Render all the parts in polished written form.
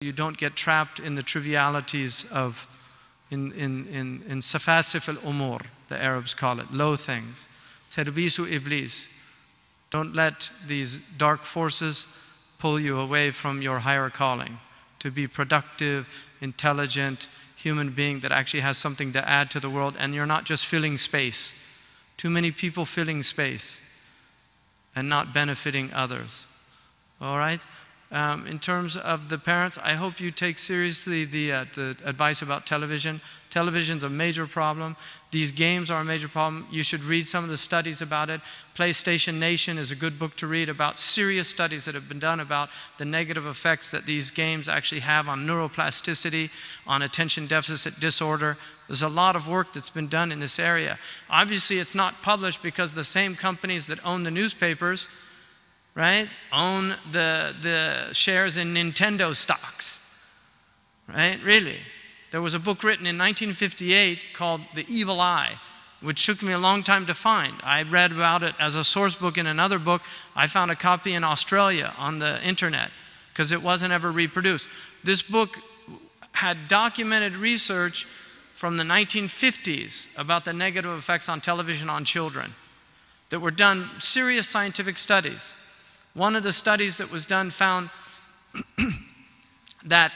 you don't get trapped in the trivialities of, in safasif al-umur, the Arabs call it, low things. Tarbisu iblis. Don't let these dark forces pull you away from your higher calling, to be productive, intelligent human being that actually has something to add to the world, and you're not just filling space. Too many people filling space and not benefiting others. All right? In terms of the parents, I hope you take seriously the advice about television. Television's a major problem. These games are a major problem. You should read some of the studies about it. PlayStation Nation is a good book to read about serious studies that have been done about the negative effects that these games actually have on neuroplasticity, on attention deficit disorder. There's a lot of work that's been done in this area. Obviously, it's not published because the same companies that own the newspapers, right, own the shares in Nintendo stocks, right? Really. There was a book written in 1958 called The Evil Eye, which took me a long time to find. I read about it as a source book in another book. I found a copy in Australia on the internet because it wasn't ever reproduced. This book had documented research from the 1950s about the negative effects on television on children that were done, serious scientific studies. One of the studies that was done found that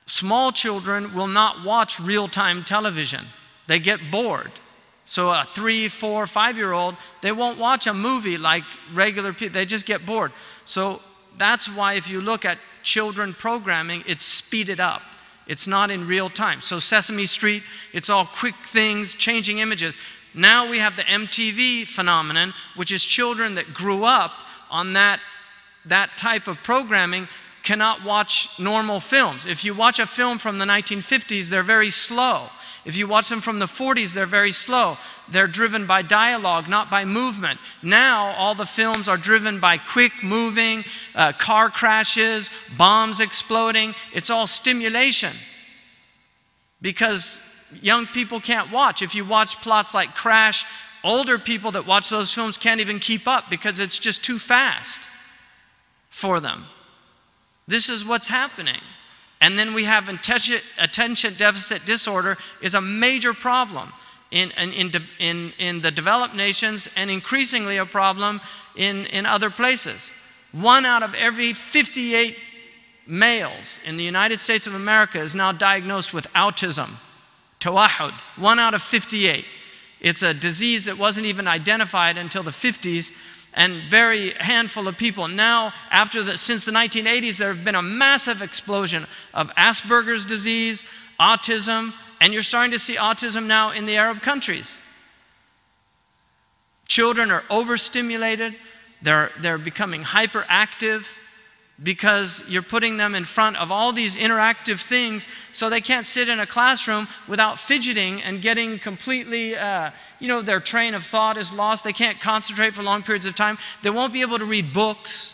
small children will not watch real-time television. They get bored. So a 3, 4, 5-year-old, they won't watch a movie like regular people. They just get bored. So that's why if you look at children programming, it's speeded up. It's not in real time. So Sesame Street, it's all quick things, changing images. Now we have the MTV phenomenon, which is children that grew up on that type of programming cannot watch normal films. If you watch a film from the 1950s, they're very slow. If you watch them from the 40s, they're very slow. They're driven by dialogue, not by movement. Now, all the films are driven by quick moving, car crashes, bombs exploding. It's all stimulation. Because young people can't watch. If you watch plots like Crash, older people that watch those films can't even keep up because it's just too fast for them. This is what's happening. And then we have attention deficit disorder is a major problem in the developed nations and increasingly a problem in other places. 1 out of every 58 males in the United States of America is now diagnosed with autism. Tawahud, 1 out of 58. It's a disease that wasn't even identified until the 50s. And very handful of people. Now, since the 1980s, there have been a massive explosion of Asperger's disease, autism, and you're starting to see autism now in the Arab countries. Children are overstimulated. They're becoming hyperactive because you're putting them in front of all these interactive things so they can't sit in a classroom without fidgeting and getting completely, their train of thought is lost. They can't concentrate for long periods of time. They won't be able to read books.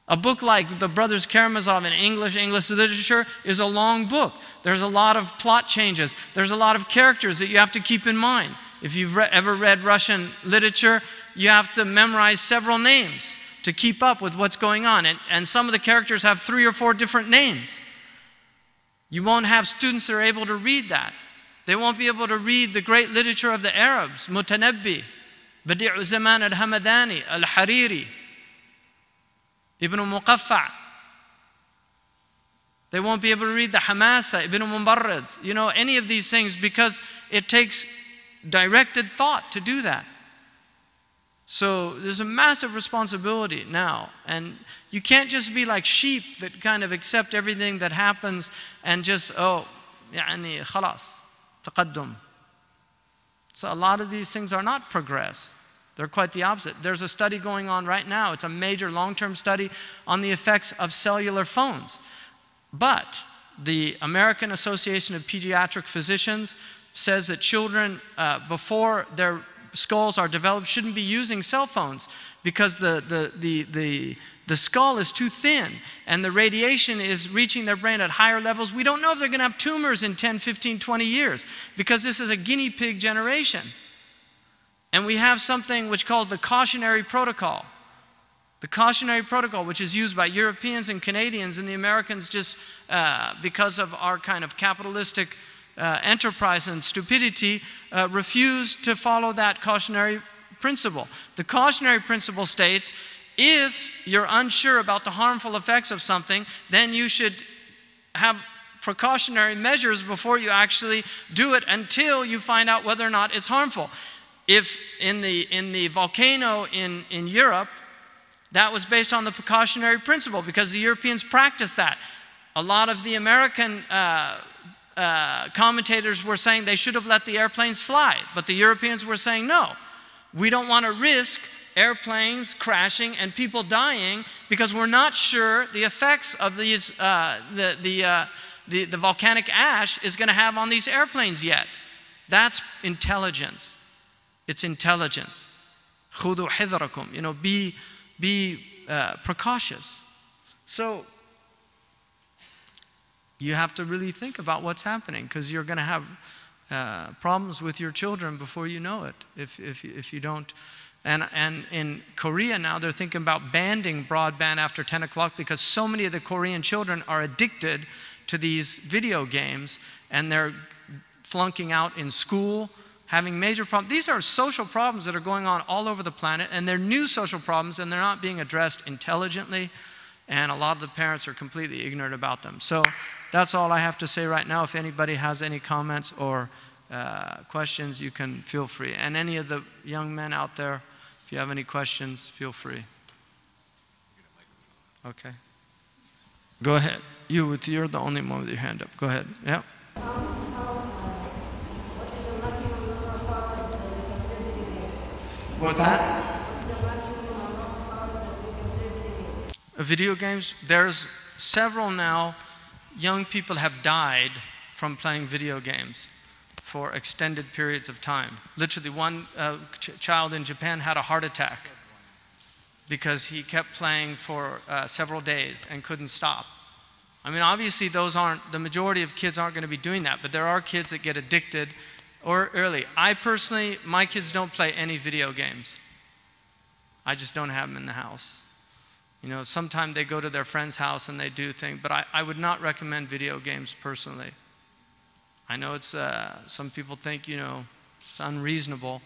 A book like The Brothers Karamazov in English literature is a long book. There's a lot of plot changes. There's a lot of characters that you have to keep in mind. If you've ever read Russian literature, you have to memorize several names to keep up with what's going on. And some of the characters have 3 or 4 different names. You won't have students that are able to read that. They won't be able to read the great literature of the Arabs, Mutanabbi, Badi'u Zaman al-Hamadani, al-Hariri, Ibn Muqaffa. They won't be able to read the Hamasa, Ibn Mubarrad, any of these things because it takes directed thought to do that. So there's a massive responsibility now. And you can't just be like sheep that kind of accept everything that happens and just, يعني خلاص, تقدم. So a lot of these things are not progress. They're quite the opposite. There's a study going on right now. It's a major long-term study on the effects of cellular phones. But the American Association of Pediatric Physicians says that children, before their skulls are developed, shouldn't be using cell phones because the skull is too thin and the radiation is reaching their brain at higher levels. We don't know if they're going to have tumors in 10, 15, 20 years because this is a guinea pig generation. And we have something which called the cautionary protocol. The cautionary protocol, which is used by Europeans and Canadians and the Americans just because of our kind of capitalistic enterprise and stupidity, refused to follow that cautionary principle. The cautionary principle states, if you're unsure about the harmful effects of something, then you should have precautionary measures before you actually do it until you find out whether or not it's harmful. If in the volcano in Europe, that was based on the precautionary principle because the Europeans practiced that. A lot of the American commentators were saying they should have let the airplanes fly, but the Europeans were saying no. We don't want to risk airplanes crashing and people dying because we're not sure the effects of these the volcanic ash is going to have on these airplanes yet. That's intelligence. It's intelligence. خُذُوا حِذْرَكُمْ. You know, be precautious. So you have to really think about what's happening because you're going to have problems with your children before you know it if you don't. And in Korea now they're thinking about banning broadband after 10 o'clock because so many of the Korean children are addicted to these video games and they're flunking out in school, having major problems. These are social problems that are going on all over the planet, and they're new social problems, and they're not being addressed intelligently, and a lot of the parents are completely ignorant about them. So that's all I have to say right now. If anybody has any comments or questions, you can feel free. And any of the young men out there, if you have any questions, feel free. Okay. Go ahead. You're the only one with your hand up. Go ahead. Yeah. What's that? Video games, there's several now. Young people have died from playing video games for extended periods of time. Literally, one child in Japan had a heart attack because he kept playing for several days and couldn't stop. I mean, obviously, the majority of kids aren't going to be doing that, but there are kids that get addicted or early. I personally, my kids don't play any video games. I just don't have them in the house. You know, sometimes they go to their friend's house and they do things, but I would not recommend video games personally. I know it's, some people think, you know, it's unreasonable,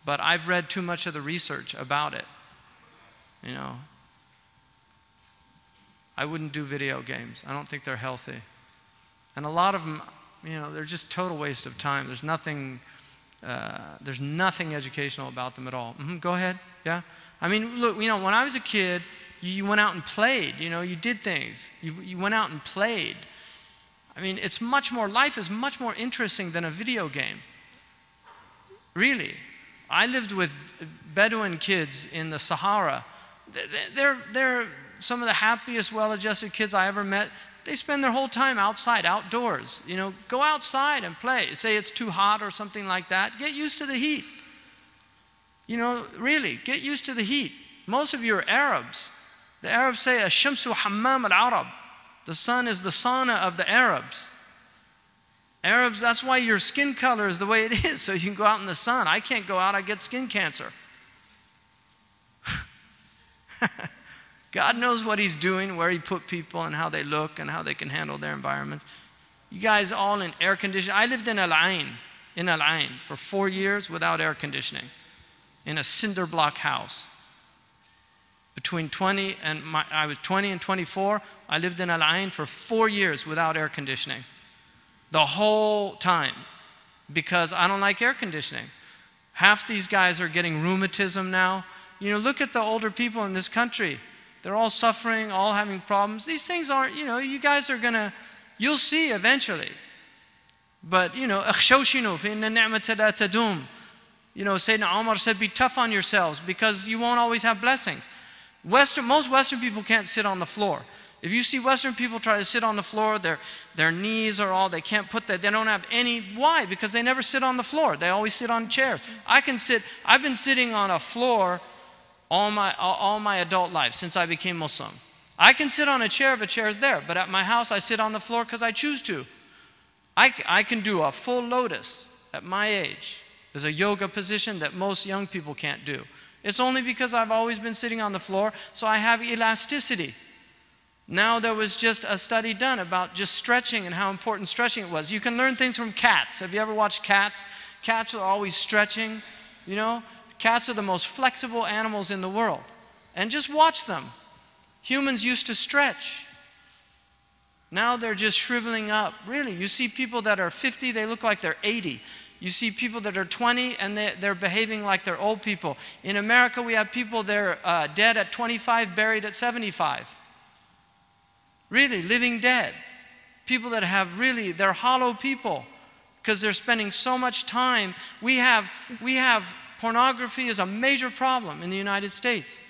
but I've read too much of the research about it. You know, I wouldn't do video games. I don't think they're healthy. And a lot of them, you know, they're just total waste of time. There's nothing educational about them at all. Go ahead. Yeah. I mean, look, you know, when I was a kid, you went out and played. You know, you did things. You went out and played. I mean, it's much more. Life is much more interesting than a video game. Really, I lived with Bedouin kids in the Sahara. They're some of the happiest, well-adjusted kids I ever met. They spend their whole time outside, outdoors. You know, go outside and play. Say it's too hot or something like that. Get used to the heat. You know, really, get used to the heat. Most of you are Arabs. The Arabs say, "Ash-shamsu hammam al-Arab." The sun is the sauna of the Arabs. Arabs, that's why your skin color is the way it is, so you can go out in the sun. I can't go out, I get skin cancer. God knows what He's doing, where He put people and how they look and how they can handle their environments. You guys all in air conditioning. I lived in Al Ain for 4 years without air conditioning in a cinder block house. Between I was 20 and 24, I lived in Al Ain for 4 years without air conditioning. The whole time, because I don't like air conditioning. Half these guys are getting rheumatism now. You know, look at the older people in this country. They're all suffering, all having problems. These things aren't, you know, you guys are gonna, you'll see eventually. But, you know, أَخْشَوْشِنُوا فِإِنَّ النِّعْمَةَ لَا تَدُومُ. You know, Sayyidina Umar said, be tough on yourselves because you won't always have blessings. Most Western people can't sit on the floor. If you see Western people try to sit on the floor, their knees are all, they can't put that, they don't have any, why? Because they never sit on the floor. They always sit on chairs. I've been sitting on a floor all my adult life since I became Muslim. I can sit on a chair if a chair is there, but at my house I sit on the floor because I choose to. I can do a full lotus at my age. There's a yoga position that most young people can't do. It's only because I've always been sitting on the floor, so I have elasticity. Now there was just a study done about just stretching and how important stretching it was. You can learn things from cats. Have you ever watched cats? Cats are always stretching, you know. Cats are the most flexible animals in the world. And just watch them. Humans used to stretch. Now they're just shriveling up. Really, you see people that are 50, they look like they're 80. You see people that are 20 and they're behaving like they're old people. In America, we have people that are dead at 25, buried at 75. Really, living dead. People that have really, they're hollow people because they're spending so much time. We have pornography is a major problem in the United States.